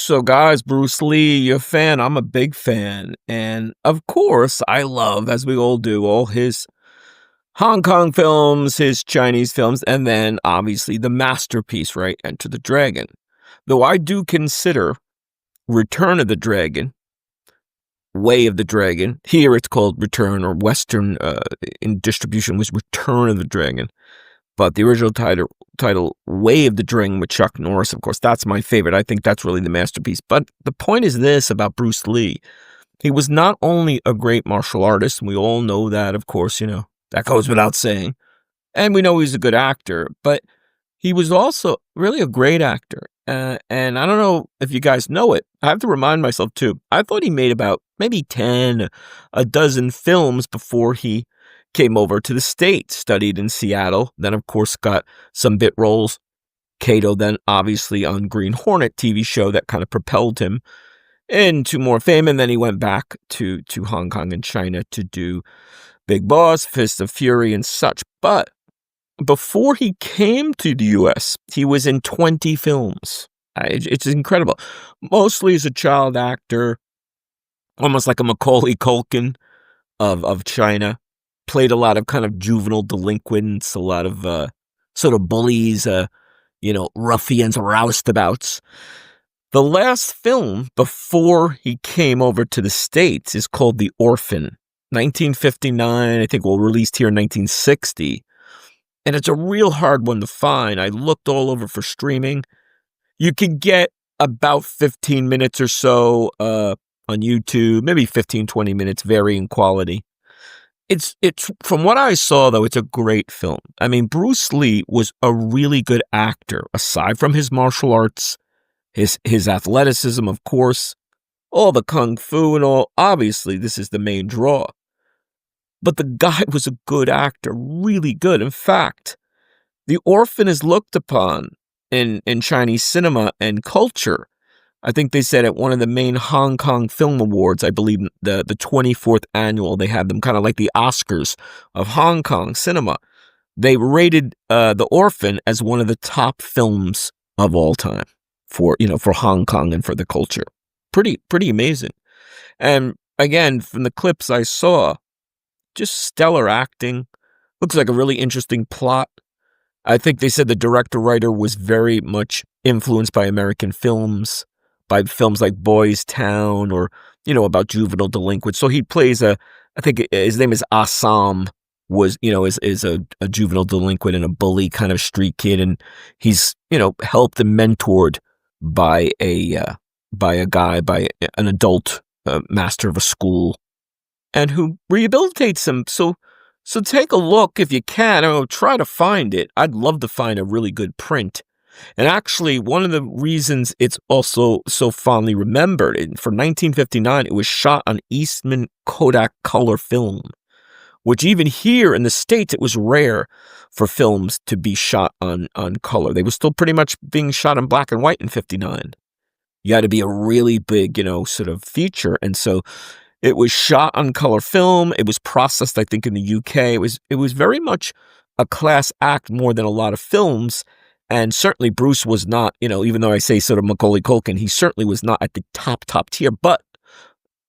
So, guys, Bruce Lee, you a fan? I'm a big fan. And of course, I love, as we all do, all his Hong Kong films, his Chinese films, and then obviously the masterpiece, right? Enter the Dragon. Though I do consider Return of the Dragon, Way of the Dragon, here it's called Return, or Western in distribution was Return of the Dragon. But the original title, Way of the Dragon with Chuck Norris, of course, that's my favorite. I think that's really the masterpiece. But the point is this about Bruce Lee. He was not only a great martial artist, and we all know that, of course, that goes without saying. And we know he's a good actor, but he was also really a great actor. And I don't know if you guys know it. I have to remind myself, too. I thought he made about maybe 10, a dozen films before he came over to the States, studied in Seattle, then, of course, got some bit roles. Kato, then, obviously, on Green Hornet TV show that kind of propelled him into more fame. And then he went back to Hong Kong and China to do Big Boss, Fist of Fury, and such. But before he came to the U.S., he was in 20 films. It's incredible. Mostly as a child actor, almost like a Macaulay Culkin of China. Played a lot of kind of juvenile delinquents, a lot of sort of bullies, ruffians, roustabouts. The last film before he came over to the States is called The Orphan, 1959, I think, released here in 1960. And it's a real hard one to find. I looked all over for streaming. You can get about 15 minutes or so on YouTube, maybe 15, 20 minutes, varying quality. It's from what I saw, though, it's a great film. I mean, Bruce Lee was a really good actor, aside from his martial arts, his athleticism, of course, all the kung fu and all. Obviously, this is the main draw. But the guy was a good actor, really good. In fact, The Orphan is looked upon in Chinese cinema and culture. I think they said at one of the main Hong Kong Film Awards, I believe the 24th annual, they had them kind of like the Oscars of Hong Kong cinema. They rated The Orphan as one of the top films of all time for Hong Kong and for the culture. Pretty amazing. And again, from the clips I saw, just stellar acting. Looks like a really interesting plot. I think they said the director-writer was very much influenced by American films, by films like Boys Town or, about juvenile delinquents. So he plays I think his name is Assam, is a juvenile delinquent and a bully kind of street kid. And he's, helped and mentored by an adult master of a school, and who rehabilitates him. So take a look if you can. Try to find it. I'd love to find a really good print. And actually, one of the reasons it's also so fondly remembered, for 1959, it was shot on Eastman Kodak color film, which even here in the States, it was rare for films to be shot on color. They were still pretty much being shot in black and white in 59. You had to be a really big, sort of feature. And so it was shot on color film. It was processed, I think, in the UK. It was very much a class act more than a lot of films. And certainly Bruce was not, even though I say sort of Macaulay Culkin, he certainly was not at the top tier. But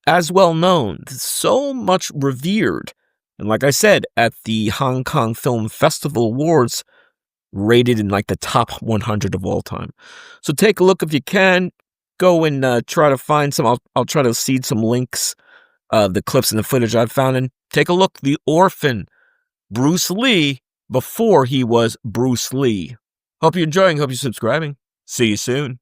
as well known, so much revered. And like I said, at the Hong Kong Film Festival Awards, rated in like the top 100 of all time. So take a look if you can. Go and try to find some. I'll try to seed some links of the clips and the footage I've found, and take a look. The Orphan, Bruce Lee, before he was Bruce Lee. Hope you're enjoying. Hope you're subscribing. See you soon.